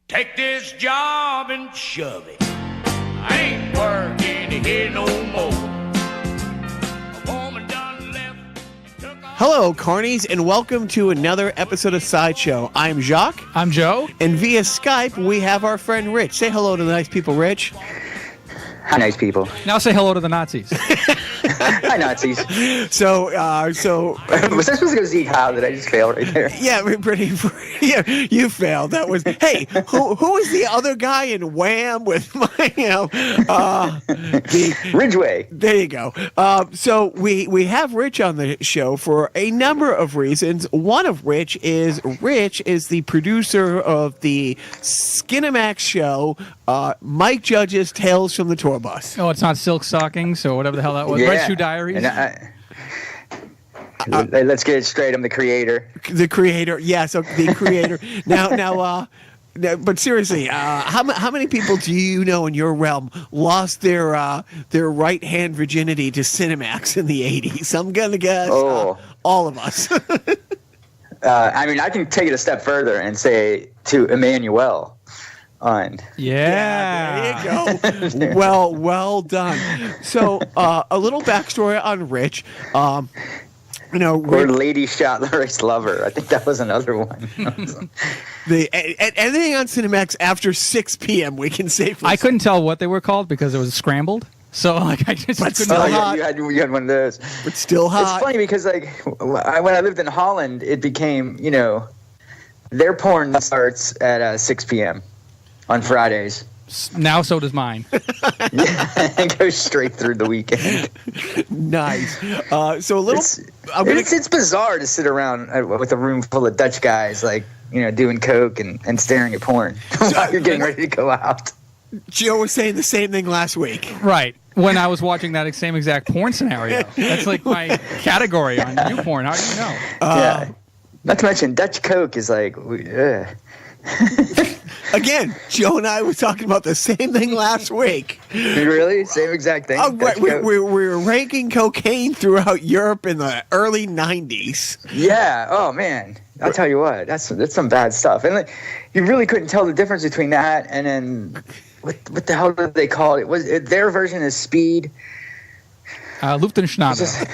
Take this job and shove it. I ain't working here no more. A woman done left and took off. Hello, carnies, and welcome to another episode of Sideshow. I'm Jacques. I'm Joe. And via Skype, we have our friend Rich. Say hello to the nice people, Rich. Hi, nice people. Now say hello to the Nazis. Hi, Nazis. So Was I supposed to go see how? Did I just fail right there? yeah, yeah, you failed. That was, hey, who is the other guy in Wham with my, Ridgeway. There you go. So we have Rich on the show for a number of reasons. One of which is Rich is the producer of the Cinemax show, Mike Judge's Tales from the Tour Bus. Oh, it's not Silk Stockings or whatever the hell that was. Yeah. Red Shoe Diaries. Let's get it straight. I'm the creator. The creator, yeah. So the creator. now, but seriously, how many people do you know in your realm lost their right hand virginity to Cinemax in the '80s? I'm gonna guess all of us. I mean, I can take it a step further and say to Emmanuel. Yeah, there you go. well done. So, a little backstory on Rich. Or Lady Shot Larry's Lover. I think that was another one. Anything on Cinemax after 6 p.m. we can say. I couldn't tell what they were called because it was scrambled. So I just couldn't tell. You had one of those. But still hot. It's funny because when I lived in Holland, it became their porn starts at 6 p.m. on Fridays. Now so does mine. Yeah, and goes straight through the weekend. Nice. So a little. It's bizarre to sit around with a room full of Dutch guys, doing coke and staring at porn while you're getting ready to go out. Joe was saying the same thing last week. Right. When I was watching that same exact porn scenario. That's like my category on YouPorn. How do you know? Yeah. Not to mention Dutch coke is Again, Joe and I were talking about the same thing last week. Really? Same exact thing? Oh, right. We were ranking cocaine throughout Europe in the early 90s. Yeah. Oh, man. I'll tell you what. That's some bad stuff. And you really couldn't tell the difference between that and then what the hell did they call it? Their version is Speed. Lufthansa.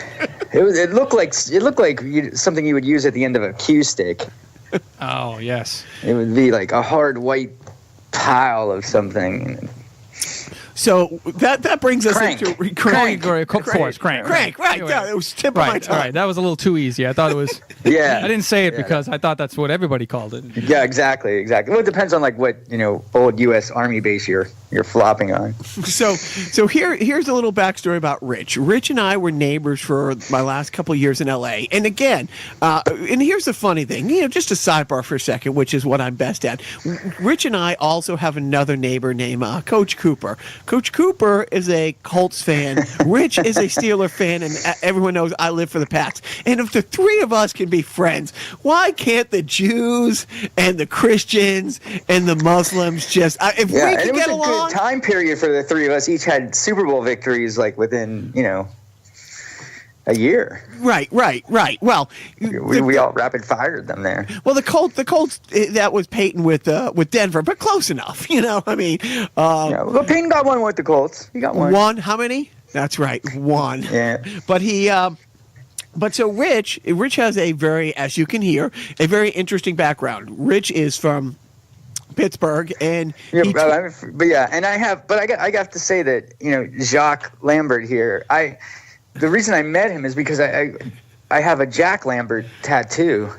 It looked like something you would use at the end of a cue stick. Oh, yes. It would be like a hard white pile of something. So that brings us Crank. into Crank. Right. Right. Yeah, it was tip of my tongue. All right, that was a little too easy. I thought it was. Yeah. I didn't say it because I thought that's what everybody called it. Yeah, exactly. Well, it depends on what old U.S. Army base you're flopping on. So here's a little backstory about Rich. Rich and I were neighbors for my last couple of years in L.A. And again, and here's the funny thing, just a sidebar for a second, which is what I'm best at. Rich and I also have another neighbor named Coach Cooper. Coach Cooper is a Colts fan. Rich is a Steeler fan, and everyone knows I live for the Pats. And if the three of us can be friends, why can't the Jews and the Christians and the Muslims just? If we can get along. Good time period for the three of us. Each had Super Bowl victories within a year. Right. Well, we all rapid fired them there. Well, the Colts that was Peyton with Denver, but close enough. I mean, well, Peyton got one with the Colts. He got one. One? How many? That's right, one. Yeah. But so Rich has a very, as you can hear, a very interesting background. Rich is from Pittsburgh, and I got to say that Jacques Lambert here. The reason I met him is because I have a Jack Lambert tattoo.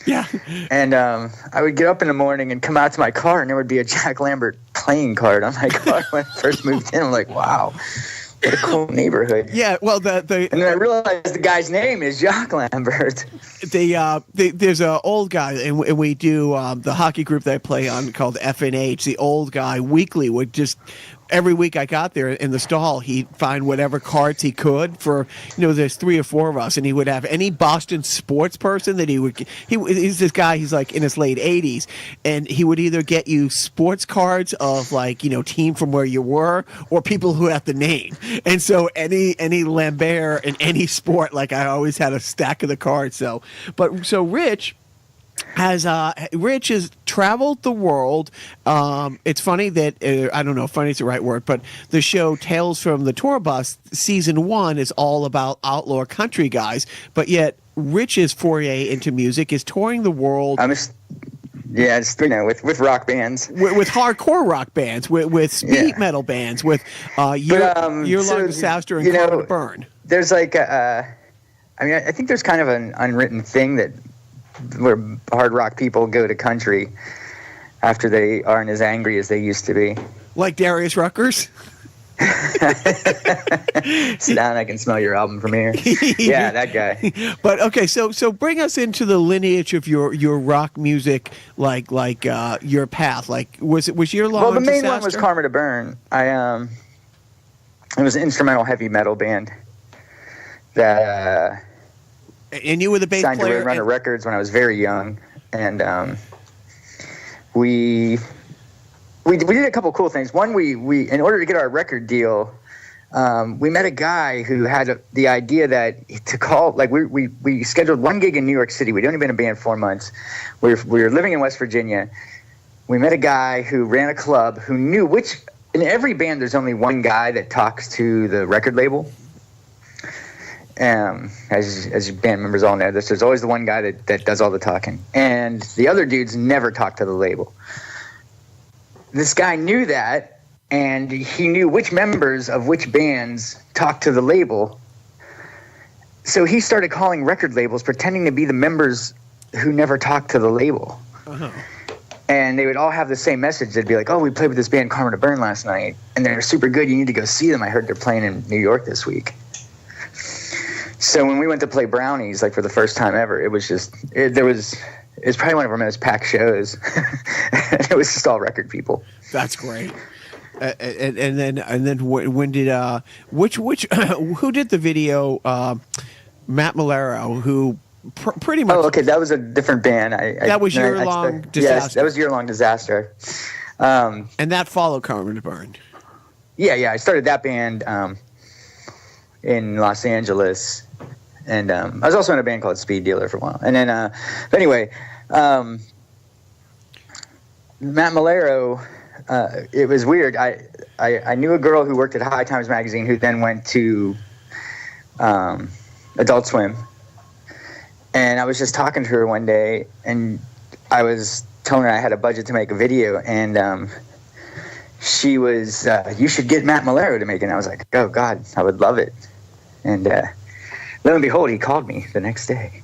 Yeah. And I would get up in the morning and come out to my car, and there would be a Jack Lambert playing card on my car when I first moved in. I'm like, wow, what a cool neighborhood. Yeah. Well, and then I realized the guy's name is Jacques Lambert. There's an old guy, and we do the hockey group that I play on called FNH. The old guy weekly would just. Every week I got there in the stall, he'd find whatever cards he could for, there's 3 or 4 of us, and he would have any Boston sports person that he's this guy, he's like in his late 80s, and he would either get you sports cards of team from where you were, or people who have the name. And so any Lambert in any sport, I always had a stack of the cards. So Rich Rich has traveled the world. It's funny that I don't know if funny is the right word, but the show Tales from the Tour Bus season 1 is all about outlaw country guys, but yet Rich's foray into music is touring the world. It's with rock bands, with hardcore rock bands, with speed metal bands, with year-long disaster and Karma to Burn. There's like I think there's kind of an unwritten thing that where hard rock people go to country after they aren't as angry as they used to be. Like Darius Ruckers? Sit down, I can smell your album from here. Yeah, that guy. But okay, so bring us into the lineage of your rock music, like your path. Like was Year Long? Well, the main Disaster? one was Karma to Burn. It was an instrumental heavy metal band that and you were the bass signed player. to Runner Records when I was very young, and we did a couple cool things. One, we in order to get our record deal, we met a guy who had the idea that to call, like we scheduled one gig in New York City. We'd only been in a band 4 months. We were living in West Virginia. We met a guy who ran a club who knew in every band there's only one guy that talks to the record label. As band members all know, there's always the one guy that does all the talking, and the other dudes never talk to the label. This guy knew that, and he knew which members of which bands talked to the label. So he started calling record labels, pretending to be the members who never talked to the label. Uh-huh. And they would all have the same message. They'd be like, "Oh, we played with this band Karma to Burn last night, and they're super good. You need to go see them. I heard they're playing in New York this week." So when we went to play Brownies, like for the first time ever, it was probably one of our most packed shows. It was just all record people. That's great. And then when did who did the video? Matt Malero, who pretty much. Oh, okay, that was a different band. That was Year Long Disaster. Yes, that was Year Long Disaster. And that followed Karma to Burn. Yeah, I started that band in Los Angeles. And I was also in a band called Speedealer for a while. And then, but anyway, Matt Malero, it was weird. I knew a girl who worked at High Times Magazine who then went to Adult Swim. And I was just talking to her one day, and I was telling her I had a budget to make a video. And she was, "You should get Matt Malero to make it." And I was like, "Oh, God, I would love it." And lo and behold, he called me the next day.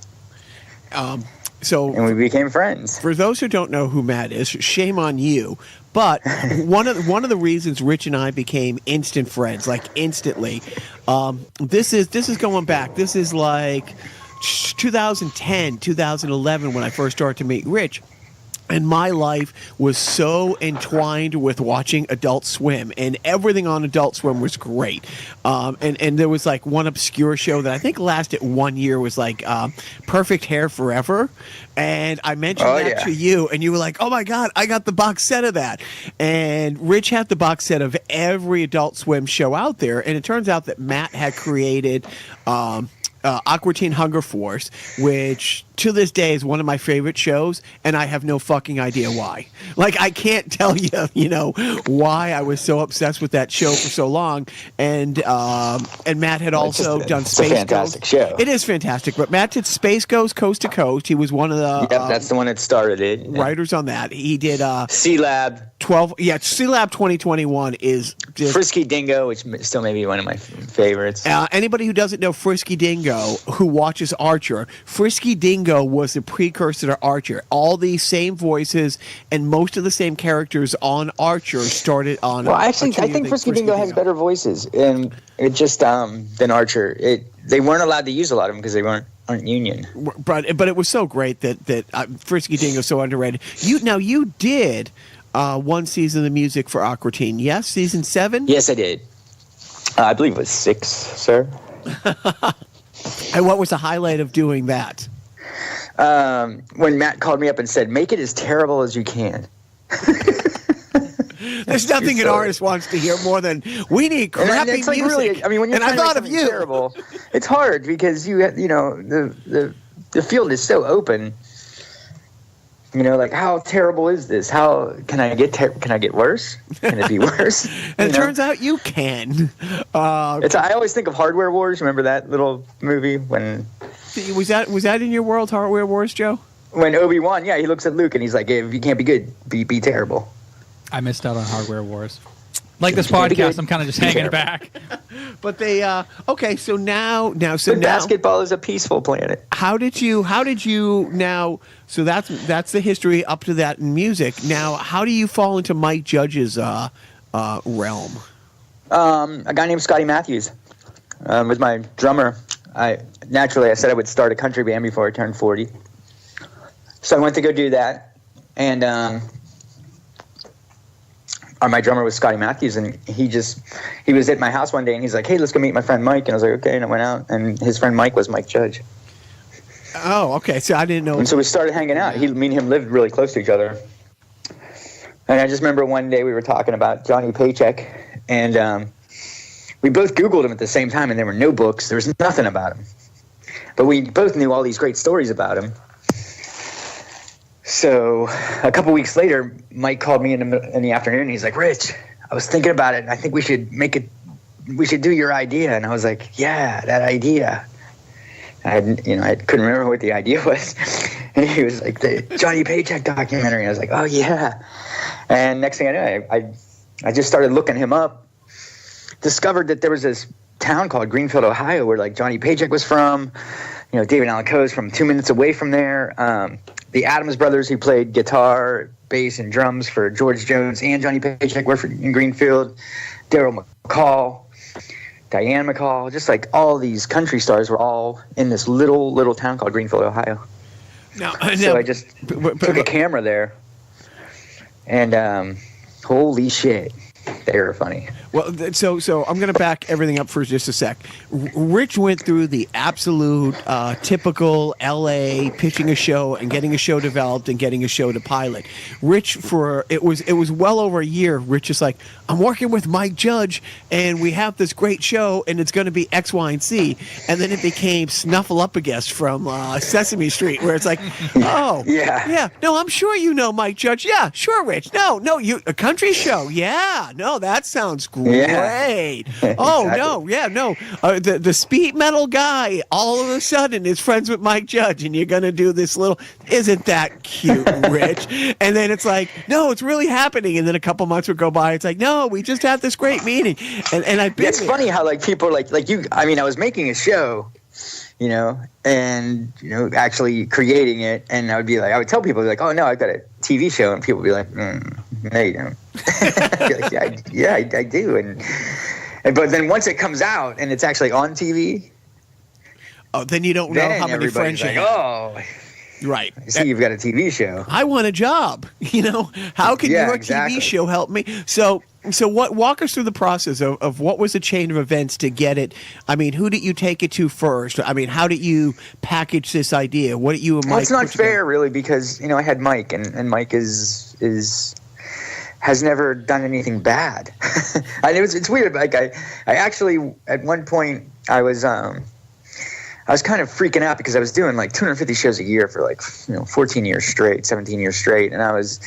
And we became friends. For those who don't know who Matt is, shame on you. But one of the reasons Rich and I became instant friends, like instantly, this is going back. This is like 2010, 2011 when I first started to meet Rich. And my life was so entwined with watching Adult Swim, and everything on Adult Swim was great. And there was like one obscure show that I think lasted 1 year, was like Perfect Hair Forever. And I mentioned to you, and you were like, "Oh my God, I got the box set of that." And Rich had the box set of every Adult Swim show out there. And it turns out that Matt had created Aqua Teen Hunger Force, which to this day is one of my favorite shows, and I have no fucking idea why. Like, I can't tell you, why I was so obsessed with that show for so long. And Matt had also done Space Ghost. It's a fantastic show. It is fantastic, but Matt did Space Ghost Coast to Coast. He was one of the that's the one that started it. Writers on that. He did C-Lab 12. Yeah, C-Lab 2021 is just Frisky Dingo, which still may be one of my favorites. Anybody who doesn't know Frisky Dingo, who watches Archer, Frisky Dingo was the precursor to Archer. All these same voices and most of the same characters on Archer started on. Well, actually, I think Frisky Dingo has better voices, and it just than Archer. They weren't allowed to use a lot of them because they aren't union. But it was so great that Frisky Dingo is so underrated. You did one season of the music for Aqua Teen, yes? Season 7? Yes, I did. I believe it was 6, sir. And what was the highlight of doing that? When Matt called me up and said, "Make it as terrible as you can." There's nothing an artist wants to hear more than, "We need crappy music." Really, when you're I thought of you. Like, how terrible is this? How can I get worse? Can it be worse? And it turns out you can. I always think of Hardware Wars. Remember that little movie when was that in your world, Hardware Wars, Joe? When Obi-Wan, he looks at Luke and he's like, hey, if you can't be good, be terrible. I missed out on Hardware Wars. Like this podcast, I'm kind of just hanging back. But they okay. So now, basketball is a peaceful planet. How did you now? So that's the history up to that in music. Now, how do you fall into Mike Judge's realm? A guy named Scotty Matthews was my drummer. I said I would start a country band before I turned 40. So I went to go do that, and my drummer was Scotty Matthews, and he was at my house one day, and he's like, hey, let's go meet my friend Mike. And I was like, okay, and I went out, and his friend Mike was Mike Judge. Oh, okay, so I didn't know. And so we started hanging out. Me and him lived really close to each other. And I just remember one day we were talking about Johnny Paycheck, and we both Googled him at the same time, and there were no books. There was nothing about him. But we both knew all these great stories about him. So a couple weeks later, Mike called me in the afternoon. He's like, Rich, I was thinking about it, and I think we should do your idea. And I was like, yeah, that idea. I couldn't remember what the idea was. And he was like, the Johnny Paycheck documentary. And I was like, oh, yeah. And next thing I know, I just started looking him up, discovered that there was this town called Greenfield, Ohio, where like Johnny Paycheck was from. David Allan Coe is from 2 minutes away from there. The Adams brothers, who played guitar, bass, and drums for George Jones and Johnny Paycheck, were in Greenfield. Daryl McCall, Diane McCall, just like all these country stars were all in this little town called Greenfield, Ohio. So I just took a camera there, and holy shit, they were funny. Well, so I'm going to back everything up for just a sec. Rich went through the absolute typical LA pitching a show and getting a show developed and getting a show to pilot. Rich, it was well over a year. Rich is like, I'm working with Mike Judge and we have this great show and it's going to be X, Y, and Z. And then it became Snuffleupagus from Sesame Street, where it's like, oh, yeah. No, I'm sure you know Mike Judge. Yeah, sure, Rich. No, a country show. Yeah, no, that sounds great. Oh, exactly. The speed metal guy all of a sudden is friends with Mike Judge, and you're gonna do this little. Isn't that cute, Rich? And then it's like, no, it's really happening. And then a couple months would go by. It's like, no, we just had this great meeting. And I've been. It's funny how like people are like you. I mean, I was making a show, and actually creating it, and I would tell people like, oh no, I've got a TV show, and people would be like, no, you don't. I do, but then once it comes out and it's actually on TV, then you don't know how many friends you have. Oh, right. See, you've got a TV show. I want a job. How can your TV show help me? So walk us through the process of what was the chain of events to get it. I mean, who did you take it to first? I mean, how did you package this idea? What did you and Mike? Well, it's not fair, really, because I had Mike, and Mike has never done anything bad. And it's weird. Like I actually at one point I was kind of freaking out because I was doing like 250 shows a year for like 14 years straight, 17 years straight, and I was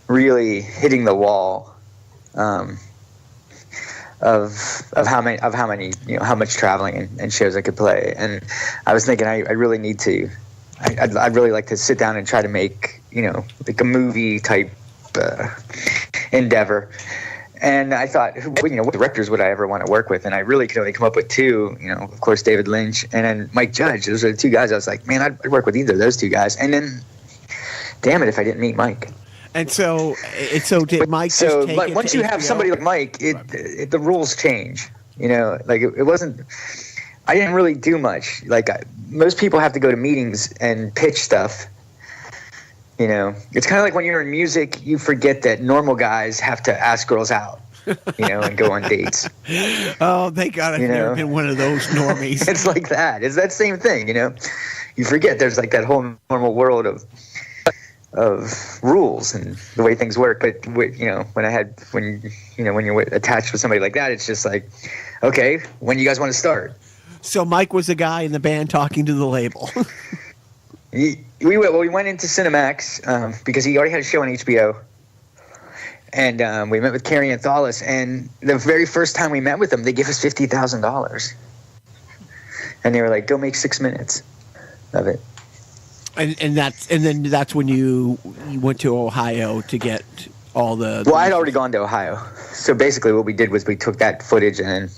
really hitting the wall. Of how many how much traveling and shows I could play, and I was thinking I really need to. I'd really like to sit down and try to make like a movie type endeavor. And I thought, what directors would I ever want to work with? And I really could only come up with two. Of course, David Lynch and then Mike Judge. Those are the two guys. I was like, man, I'd work with either of those two guys. And then, damn it, if I didn't meet Mike. And so did Mike just take it once you have somebody like Mike, the rules change. Like it wasn't. I didn't really do much. Like most people have to go to meetings and pitch stuff. It's kind of like when you're in music, you forget that normal guys have to ask girls out, and go on dates. Oh, thank God I've never been one of those normies. It's like that. It's that same thing, You forget there's like that whole normal world of rules and the way things work. But when you're attached with somebody like that, it's just like, okay, when you guys want to start? So Mike was the guy in the band talking to the label. We went into Cinemax because he already had a show on HBO. And we met with Carrie and Thalis, and the very first time we met with them, they gave us $50,000. And they were like, go make 6 minutes of it. And then that's when you went to Ohio to get all the... Well, I'd already gone to Ohio. So basically what we did was we took that footage and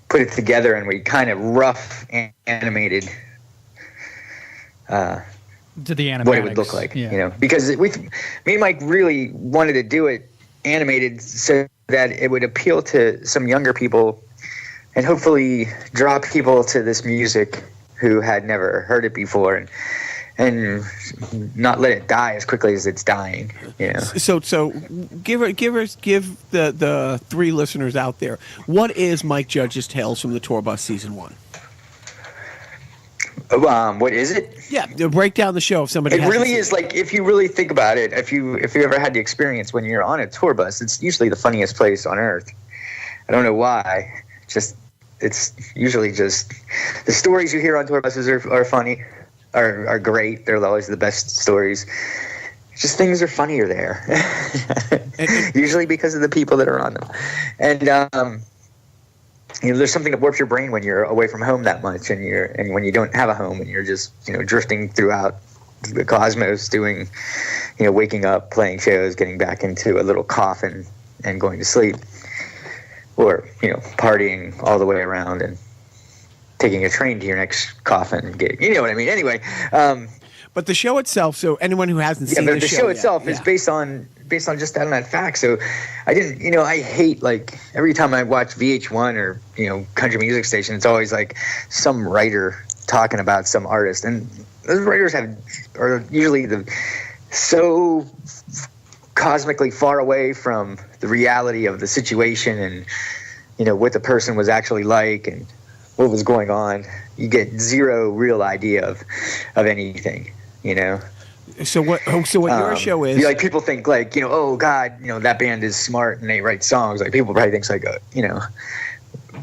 put it together, and we kind of rough animated to the animatics. what it would look like, you know, because me and Mike really wanted to do it animated so that it would appeal to some younger people and hopefully draw people to this music who had never heard it before, and not let it die as quickly as it's dying, you know. So give the three listeners out there, what is Mike Judge's Tales from the Tour Bus Season 1? What is it? Yeah, break down the show if somebody. It really is like, if you really think about it, if you ever had the experience when you're on a tour bus, it's usually the funniest place on earth. I don't know why. It's usually just the stories you hear on tour buses are funny, are great. They're always the best stories. Just things are funnier there, usually because of the people that are on them, and. You know, there's something that warps your brain when you're away from home that much, and when you don't have a home and you're just, you know, drifting throughout the cosmos, doing, you know, waking up, playing shows, getting back into a little coffin and going to sleep, or, you know, partying all the way around and taking a train to your next coffin gig. You know what I mean? Anyway, but the show itself. So anyone who hasn't seen the show yet, itself is based on just that fact. So I didn't, you know, I hate, like, every time I watch VH1 or, you know, country music station, it's always like some writer talking about some artist, and those writers are usually so cosmically far away from the reality of the situation and, you know, what the person was actually like and what was going on. You get zero real idea of anything, you know. So what your show is? Yeah, like, people think, like, you know, oh God, you know, that band is smart and they write songs. Like, people probably think, like, you know,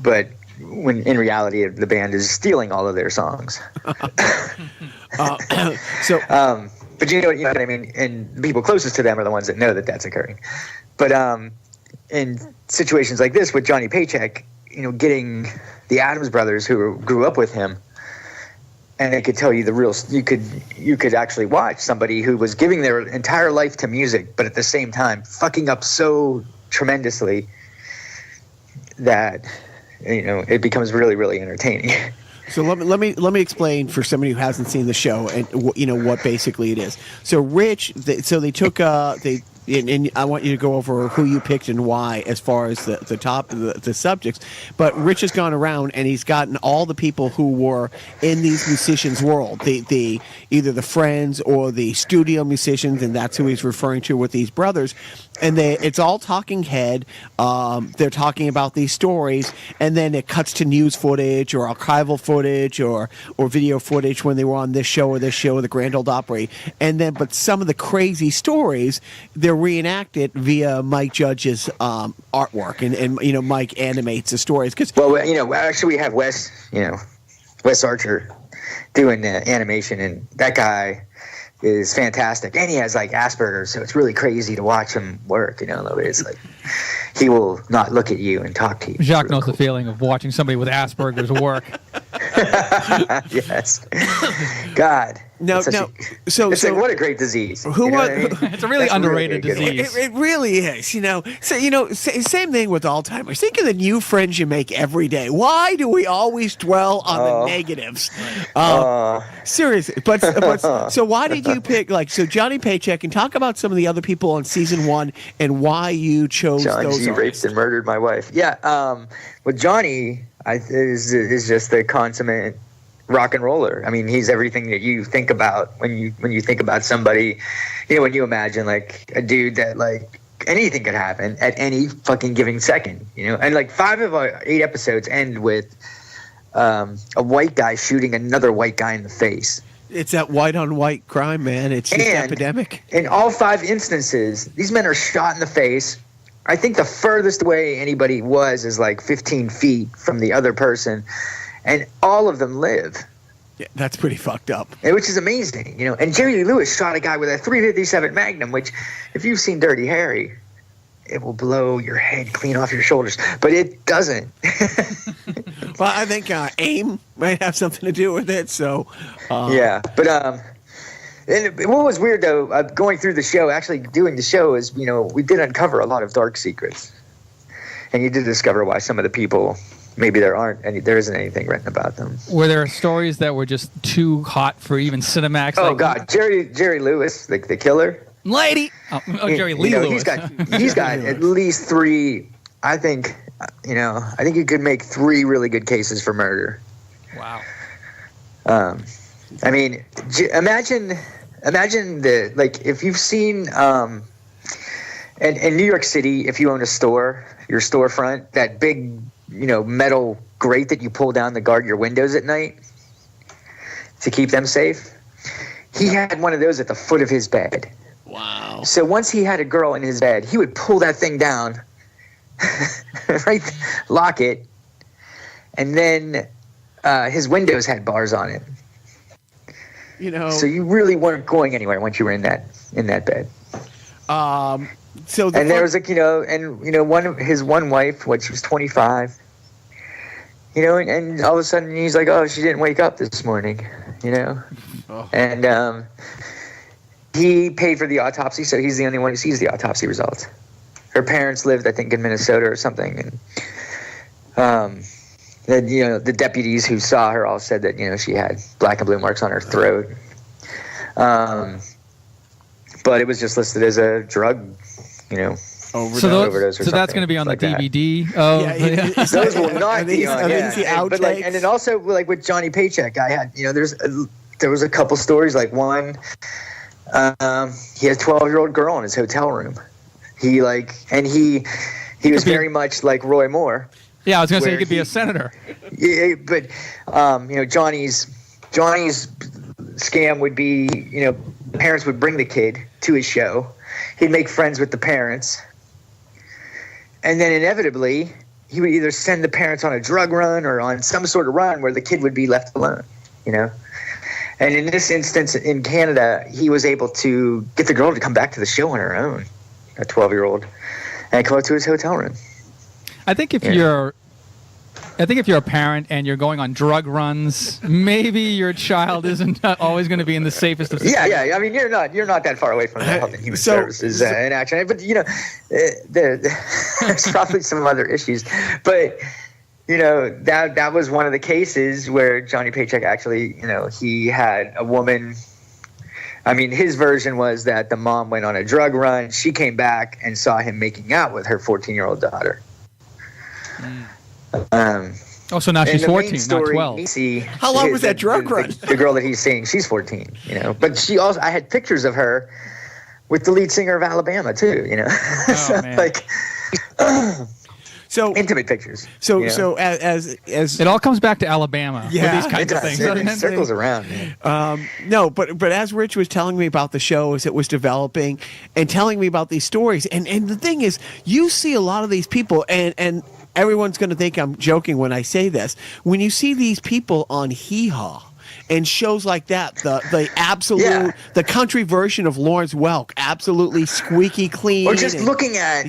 but when in reality the band is stealing all of their songs. But you know what I mean. And the people closest to them are the ones that know that that's occurring. But in situations like this with Johnny Paycheck, you know, getting the Addams Brothers who grew up with him. And they could tell you the real. You could actually watch somebody who was giving their entire life to music, but at the same time fucking up so tremendously that, you know, it becomes really, really entertaining. So let me explain for somebody who hasn't seen the show and you know what basically it is. So Rich, they took and I want you to go over who you picked and why as far as the subjects. But Rich has gone around and he's gotten all the people who were in these musicians' world, the either the friends or the studio musicians, and that's who he's referring to with these brothers. And it's all talking head. They're talking about these stories, and then it cuts to news footage or archival footage or video footage when they were on this show or the Grand Ole Opry. And then, but some of the crazy stories, they're reenacted via Mike Judge's artwork, and you know, Mike animates the stories. Well, you know, actually we have Wes Archer doing the animation, and that guy is fantastic, and he has, like, Asperger's, so it's really crazy to watch him work. You know, it's like he will not look at you and talk to you. Jacques knows the feeling of watching somebody with Asperger's work. Yes. God. So what a great disease. It's a really underrated disease. It really is. You know, same thing with Alzheimer's. Think of the new friends you make every day. Why do we always dwell on the negatives? Seriously, but so why did you pick, like, so Johnny Paycheck, and talk about some of the other people on season 1 and why you chose John those? G. raped and murdered my wife. Yeah. With Johnny, is just the consummate rock and roller. I mean, he's everything that you think about when you think about somebody. You know, when you imagine, like, a dude that, like, anything could happen at any fucking given second. You know, and like 5 of our 8 episodes end with a white guy shooting another white guy in the face. It's that white on white crime, man. It's just epidemic. In all 5 instances, these men are shot in the face. I think the furthest away anybody was is like 15 feet from the other person, and all of them live. Yeah, that's pretty fucked up. Which is amazing, you know. And Jerry Lee Lewis shot a guy with a .357 Magnum, which, if you've seen Dirty Harry, it will blow your head clean off your shoulders. But it doesn't. Well, I think aim might have something to do with it. So, yeah. But and what was weird though, going through the show, actually doing the show, is we did uncover a lot of dark secrets, and you did discover why some of the people. Maybe there isn't anything written about them. Were there stories that were just too hot for even Cinemax? Oh God, Jerry Lewis, the killer, lady. Jerry Lee Lewis. He's got at least 3. I think you could make 3 really good cases for murder. Wow. I mean, imagine if you've seen in New York City, if you own a store, your storefront, that big metal grate that you pull down to guard your windows at night to keep them safe. He had one of those at the foot of his bed. Wow. So once he had a girl in his bed, he would pull that thing down, right, lock it, and then his windows had bars on it. So you really weren't going anywhere once you were in that bed. There was his one wife, when she was 25, and all of a sudden he's like, oh, she didn't wake up this morning, Oh. And he paid for the autopsy, so he's the only one who sees the autopsy results. Her parents lived, I think, in Minnesota or something, and the deputies who saw her all said that she had black and blue marks on her throat, but it was just listed as a drug. Overdose or so that's going to be on the DVD. That. Oh, those will not be on. And then also with Johnny Paycheck, I had there was a couple stories. Like one, he had a 12-year-old girl in his hotel room. He was very much like Roy Moore. Yeah, I was going to say he could be a senator. Yeah, but Johnny's scam would be parents would bring the kid to his show. He'd make friends with the parents. And then inevitably, he would either send the parents on a drug run or on some sort of run where the kid would be left alone, And in this instance, in Canada, he was able to get the girl to come back to the show on her own, a 12-year-old, and come up to his hotel room. I think if you're a parent and you're going on drug runs, maybe your child isn't always going to be in the safest of situations. Yeah. I mean, you're not that far away from the Health and Human Services in action. But there's probably some other issues. But that was one of the cases where Johnny Paycheck actually, he had a woman. I mean, his version was that the mom went on a drug run. She came back and saw him making out with her 14-year-old daughter. So now she's 14, not 12. How long was that drug run? The girl that he's seeing, she's 14, But she also, I had pictures of her with the lead singer of Alabama, too, Oh, So intimate pictures. So as it all comes back to Alabama. Yeah, with these kinds of things. It circles around. No, but as Rich was telling me about the show as it was developing, and telling me about these stories, and the thing is, you see a lot of these people, and everyone's going to think I'm joking when I say this. When you see these people on Hee Haw and shows like that, the absolute the country version of Lawrence Welk, absolutely squeaky clean. Or just looking at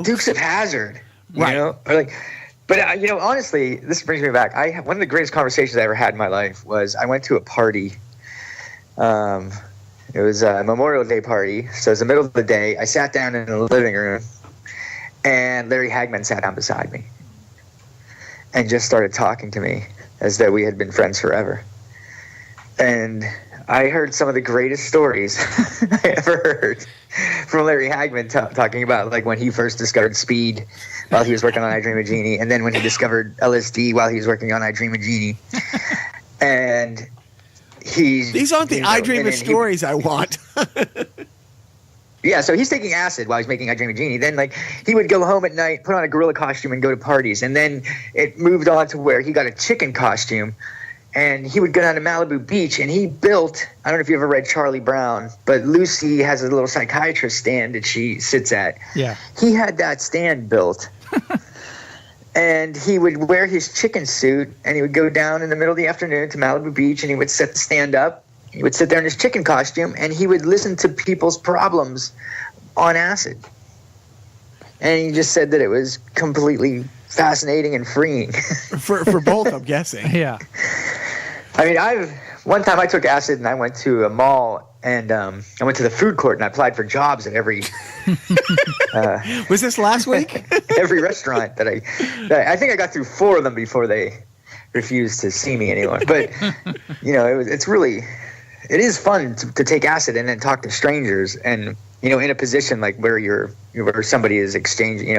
Dukes of Hazzard, right? Honestly, this brings me back. One of the greatest conversations I ever had in my life was I went to a party. It was a Memorial Day party, so it was the middle of the day. I sat down in the living room, and Larry Hagman sat down beside me and just started talking to me as though we had been friends forever. And I heard some of the greatest stories I ever heard from Larry Hagman talking about, like, when he first discovered speed while he was working on I Dream of Jeannie, and then when he discovered LSD while he was working on I Dream of Jeannie. And these aren't the I Dream of stories I want. Yeah, so he's taking acid while he's making I Dream of Jeannie. Then, he would go home at night, put on a gorilla costume, and go to parties. And then it moved on to where he got a chicken costume, and he would go down to Malibu Beach, and he built, I don't know if you ever read Charlie Brown, but Lucy has a little psychiatrist stand that she sits at. Yeah. He had that stand built. And he would wear his chicken suit, and he would go down in the middle of the afternoon to Malibu Beach, and he would stand up. He would sit there in his chicken costume, and he would listen to people's problems on acid. And he just said that it was completely fascinating and freeing. for both, I'm guessing. Yeah. I mean, one time I took acid and I went to a mall and I went to the food court and I applied for jobs at every Was this last week? every restaurant that I think I got through 4 of them before they refused to see me anymore. But it is fun to take acid and then talk to strangers, and in a position like where somebody is exchanging,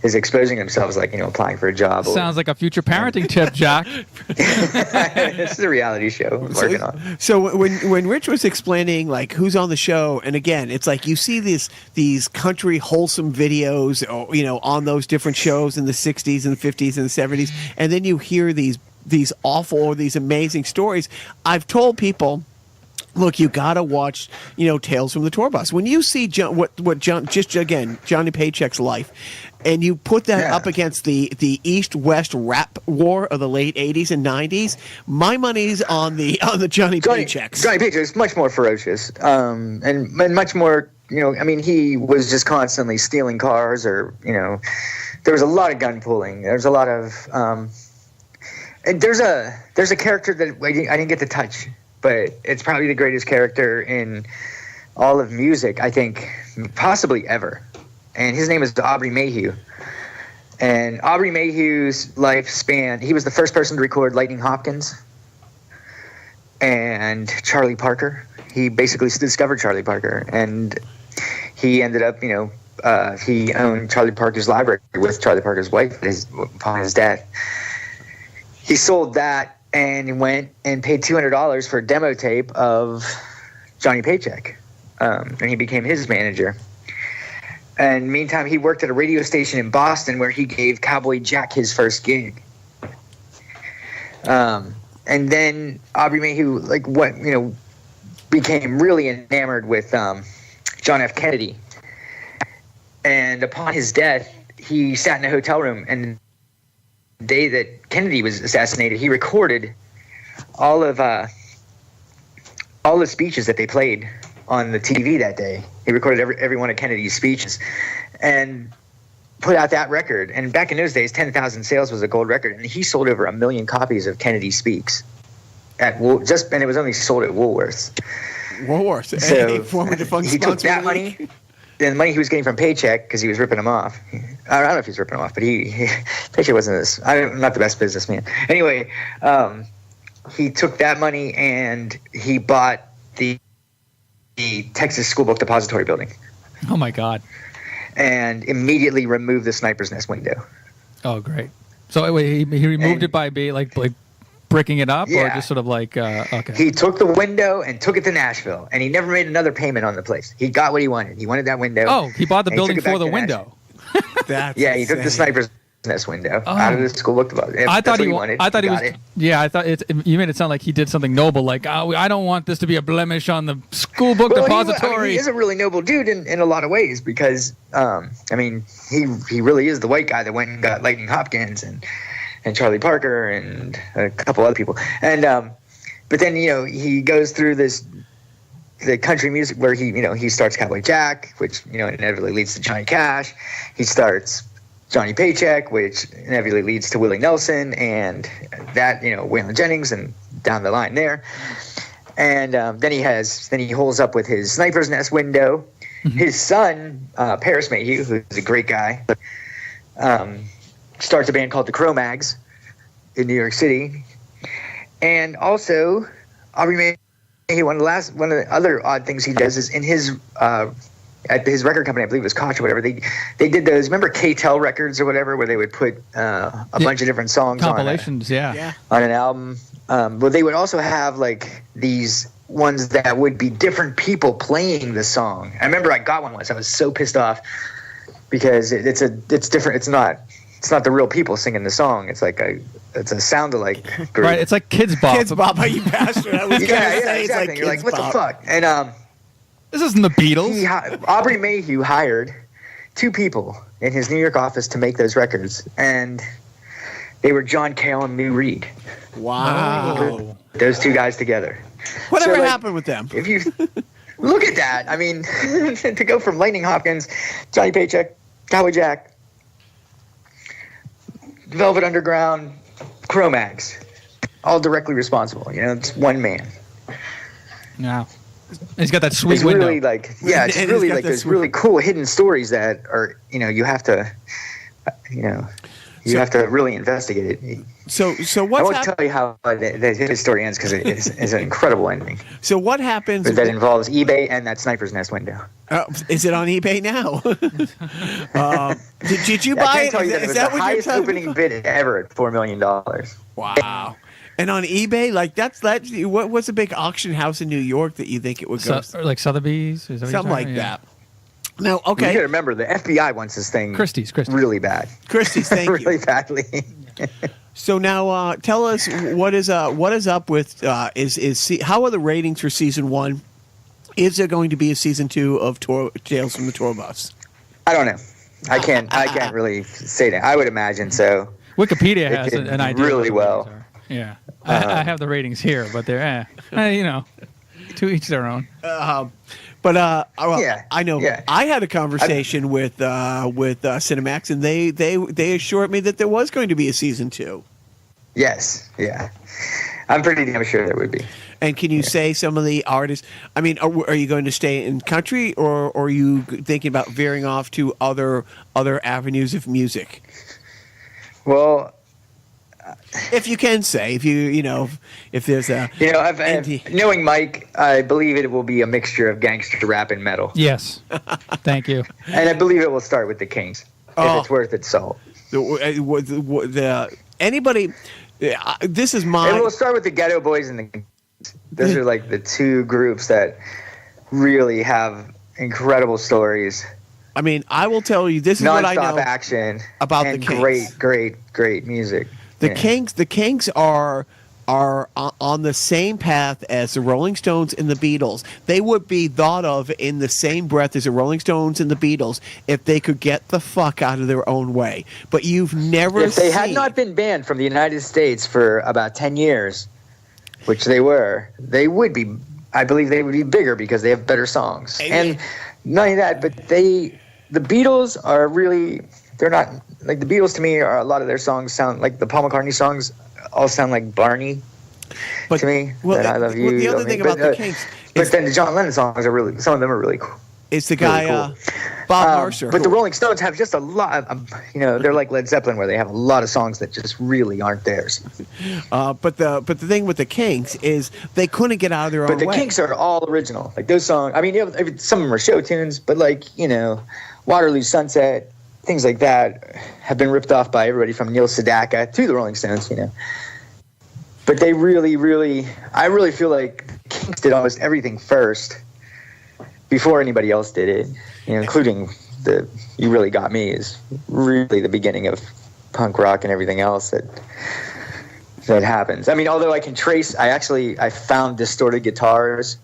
is exposing themselves, like applying for a job. Sounds like a future parenting tip, Jack. This is a reality show I'm working on. So when Rich was explaining like who's on the show, and again, it's like you see these country wholesome videos, on those different shows in the 60s and the 50s and the 70s, and then you hear these awful or these amazing stories. I've told people, look, you gotta watch, Tales from the Tour Bus. When you see Johnny Paycheck's life, and you put that up against the East-West rap war of the late '80s and '90s, my money's on the Johnny Paychecks. Johnny Paycheck is much more ferocious, and much more. He was just constantly stealing cars, or there was a lot of gun pulling. There's a lot of and there's a character that I didn't get to touch, but it's probably the greatest character in all of music, I think, possibly ever. And his name is Aubrey Mayhew. And Aubrey Mayhew's life span, he was the first person to record Lightning Hopkins and Charlie Parker. He basically discovered Charlie Parker. And he ended up, he owned Charlie Parker's library with Charlie Parker's wife upon his death. He sold that and went and paid $200 for a demo tape of Johnny Paycheck. And he became his manager. And meantime, he worked at a radio station in Boston where he gave Cowboy Jack his first gig. And then Aubrey Mayhew, became really enamored with John F. Kennedy. And upon his death, he sat in a hotel room, and the day that Kennedy was assassinated, he recorded all the speeches that they played on the TV that day. He recorded every one of Kennedy's speeches and put out that record. And back in those days, 10,000 sales was a gold record, and he sold over 1 million copies of Kennedy Speaks and it was only sold at Woolworths. Woolworths. So he took that money, the money he was getting from Paycheck, because he was ripping him off. I don't know if he was ripping him off, but Paycheck wasn't I'm not the best businessman. Anyway, he took that money and he bought the Texas School Book Depository building. Oh my God. And immediately removed the sniper's nest window. Oh, great. So wait, he removed it by like bricking it up, or just sort of like okay. He took the window and took it to Nashville, and he never made another payment on the place. He got what he wanted. He wanted that window. Oh, he bought the building for the window. He took the sniper's nest window out of the school book depository. I thought he was. Yeah, I thought you made it sound like he did something noble. Like, I don't want this to be a blemish on the school book depository. He is a really noble dude in a lot of ways, because he really is the white guy that went and got Lightning Hopkins and Charlie Parker and a couple other people. And but then he goes through the country music where he starts Cowboy Jack, which inevitably leads to Johnny Cash. He starts Johnny Paycheck, which inevitably leads to Willie Nelson, and that Waylon Jennings, and down the line there. And then he holds up with his sniper's nest window. Mm-hmm. His son, Paris Mayhew, who's a great guy, starts a band called the Cro-Mags in New York City. And also, Aubrey Mayhew, one of the other odd things he does is in his at his record company, I believe it was Koch or whatever, they did those, remember K-Tel records or whatever, where they would put a bunch of different songs compilations on an album. But they would also have like these ones that would be different people playing the song. I remember I got one once. I was so pissed off because it's different. It's not the real people singing the song. It's a sound-alike group. Right, it's like Kids Bop. Kids Bop, you bastard. I was gonna say, exactly. It's You're like, what Bop. the fuck? And This isn't the Beatles. Aubrey Mayhew hired two people in his New York office to make those records, and they were John Cale and Lou Reed. Wow. Those two guys together. Whatever happened with them? If you look at that, I mean, to go from Lightning Hopkins, Johnny Paycheck, Cowboy Jack, Velvet Underground, Cro-Mags, all directly responsible. You know, it's one man. Yeah. He's got that sweet It's window. really like, yeah, it's really like those really cool hidden stories that are, you know, you have to, you know, you have to really investigate it. So I what's won't tell you how his story ends because it's an incredible ending. So what happens? That involves eBay and that Sniper's Nest window. Is it on eBay now? Did you I buy can it? tell you that it was the highest opening bid ever at $4 million. Wow. And on eBay, like that's what's a big auction house in New York that you think it would go? Like Sotheby's? Is that what Something you're like talking? that. Now, okay. You got to remember, the FBI wants this thing Christie's. really bad. Christie's, thank really you. badly. So now, tell us what is up with how are the ratings for season 1? Is there going to be a season 2 of Tales from the Tour Bus? I don't know. I can't really say that. I would imagine so. Wikipedia has an idea. Really well. Yeah, I have the ratings here, but they're you know, to each their own. But yeah, I know. yeah. I had a conversation with Cinemax, and they assured me that there was going to be a season 2. Yes, yeah. I'm pretty damn sure there would be. And can you say some of the artists? I mean, are you going to stay in country, or are you thinking about veering off to other avenues of music? Well, if you can say, if there's a, knowing Mike, I believe it will be a mixture of gangster rap and metal. Yes, thank you. And I believe it will start with the Kings if it's worth its salt. Anybody, this is my. And we'll start with the Ghetto Boys and the Kings. Those are like the two groups that really have incredible stories. I mean, I will tell you, this is what I know non-stop action about and the Kings. Great music. The Kings are on the same path as the Rolling Stones and the Beatles. They would be thought of in the same breath as the Rolling Stones and the Beatles if they could get the fuck out of their own way. But you've never If they had not been banned from the United States for about 10 years, which they were, they would be, I believe they would be bigger because they have better songs. And not only that, but the Beatles are really, they're not, like the Beatles to me, are a lot of their songs sound like the Paul McCartney songs all sound like Barney to me. Well, I love you. the other thing about the Kings, but then the John Lennon songs are really, some of them are really cool. It's the guy, really cool. Bob Mercer. But the Rolling Stones have just a lot, they're like Led Zeppelin where they have a lot of songs that just really aren't theirs. But the thing with the Kings is they couldn't get out of their own way. But the Kinks are all original. Like those songs, I mean, some of them are show tunes, but like, Waterloo Sunset, things like that have been ripped off by everybody from Neil Sedaka to the Rolling Stones, But they really, I really feel like the Kinks did almost everything first before anybody else did it, including the You Really Got Me is really the beginning of punk rock and everything else that happens. I mean, although I found distorted guitars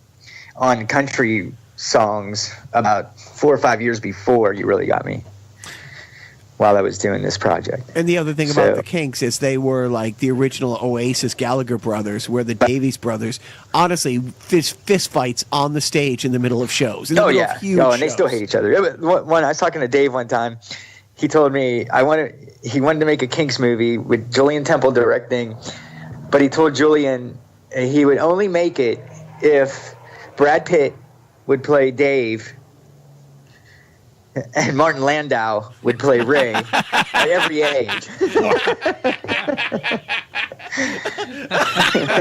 on country songs about 4 or 5 years before You Really Got Me while I was doing this project. And the other thing about the Kinks is they were like the original Oasis Gallagher brothers, where the Davies brothers, honestly, fist fights on the stage in the middle of shows. Oh, yeah. And they still hate each other. I was talking to Dave one time. He told me he wanted to make a Kinks movie with Julian Temple directing, but he told Julian he would only make it if Brad Pitt would play Dave and Martin Landau would play Ray at every age.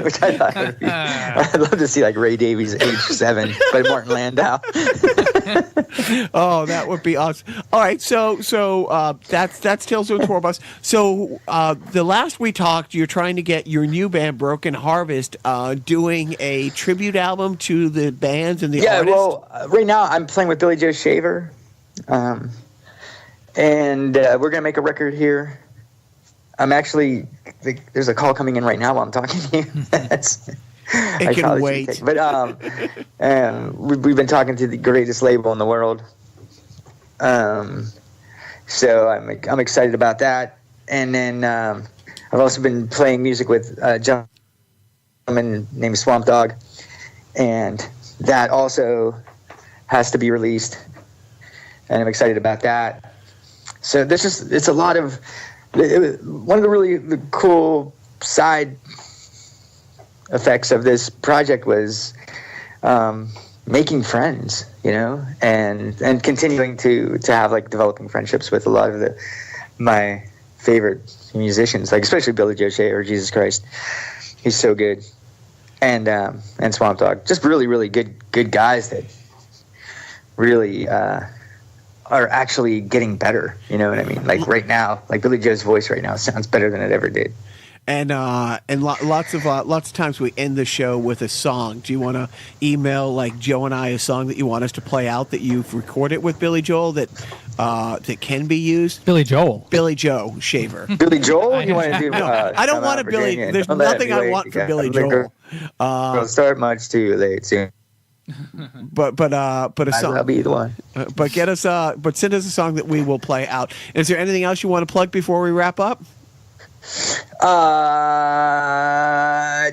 Which I thought would be, I'd love to see like Ray Davies age 7, but Martin Landau. Oh, that would be awesome. All right, so that's Tales of the Tour Bus. So the last we talked, you're trying to get your new band Broken Harvest doing a tribute album to the bands and the artists. Well, right now I'm playing with Billy Joe Shaver. And we're going to make a record here. I'm actually, there's a call coming in right now while I'm talking to you. It can wait. But we've been talking to the greatest label in the world. So I'm excited about that. And then I've also been playing music with a gentleman named Swamp Dogg, and that also has to be released, and I'm excited about that. So it's a lot of one of the really cool side effects of this project was making friends, and continuing to have like developing friendships with a lot of my favorite musicians, like especially Billy Joe Shaver, Jesus Christ, he's so good, and Swamp Dogg, just really, really good guys that really are actually getting better. You know what I mean? Like right now, like Billy Joe's voice right now sounds better than it ever did. And lots of times we end the show with a song. Do you want to email like Joe and I a song that you want us to play out that you've recorded with Billy Joel that can be used? Billy Joel. Billy Joe Shaver. Billy Joel? You want to do? No, I don't want a Billy. Virginia. There's Don't let nothing it be I late want for again. Billy Joel. It'll start much too late soon. But a song. I'll be the one. But send us a song that we will play out. Is there anything else you want to plug before we wrap up?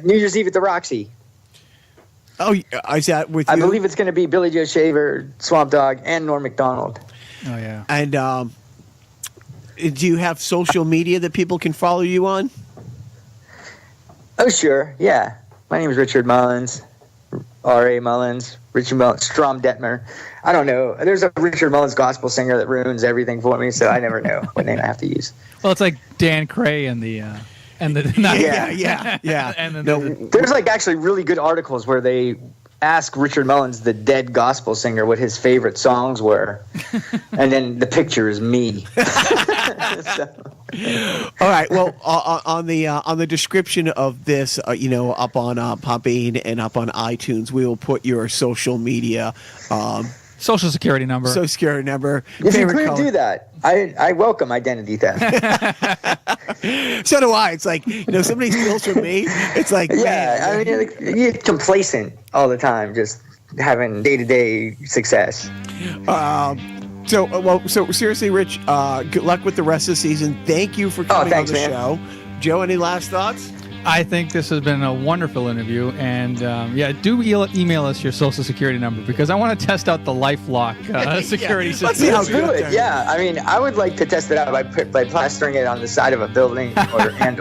New Year's Eve at the Roxy. Oh, is that with you? I believe it's going to be Billy Joe Shaver, Swamp Dogg, and Norm Macdonald. Oh yeah. And do you have social media that people can follow you on? Oh sure, yeah. My name is Richard Mullins, R.A. Mullins, Richard Mullins, Strom Detmer. I don't know. There's a Richard Mullins gospel singer that ruins everything for me, so I never know what name I have to use. Well, it's like Dan Cray and the Yeah. and then There's like actually really good articles where they ask Richard Mullins, the dead gospel singer, what his favorite songs were, and then the picture is me. All right. Well, on the description of this, up on Podbean and up on iTunes, we will put your social media, Social Security number. Social Security number. If you favorite could color. do that, I welcome identity theft. So do I. It's like somebody steals from me. It's like Yeah, man. I mean, you're complacent all the time, just having day-to-day success. So seriously, Rich, good luck with the rest of the season. Thank you for coming thanks, on the man. show. Joe, any last thoughts? I think this has been a wonderful interview, and do email us your Social Security number because I want to test out the LifeLock security system. Let's see how Let's do good it. Yeah, I mean, I would like to test it out by plastering it on the side of a building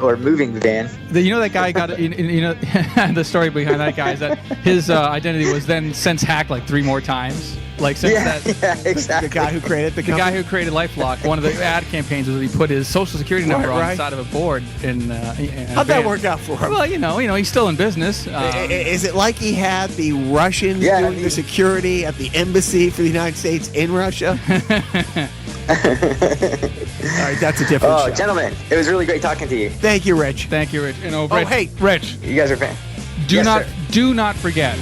or moving the van. That guy got the story behind that guy is that his identity was then since hacked like 3 more times. Like since Yeah, The exactly. guy who created the guy who created LifeLock, one of the ad campaigns was that he put his Social Security number on Right. the side of a board. How'd that work out for him? Well, he's still in business. Is it like he had the Russians Yeah, doing the security at the embassy for the United States in Russia? All right, that's a different show. Gentlemen, it was really great talking to you. Thank you, Rich. Thank you, Rich. hey. Rich, You guys are fans. do Yes, not sir. do not forget.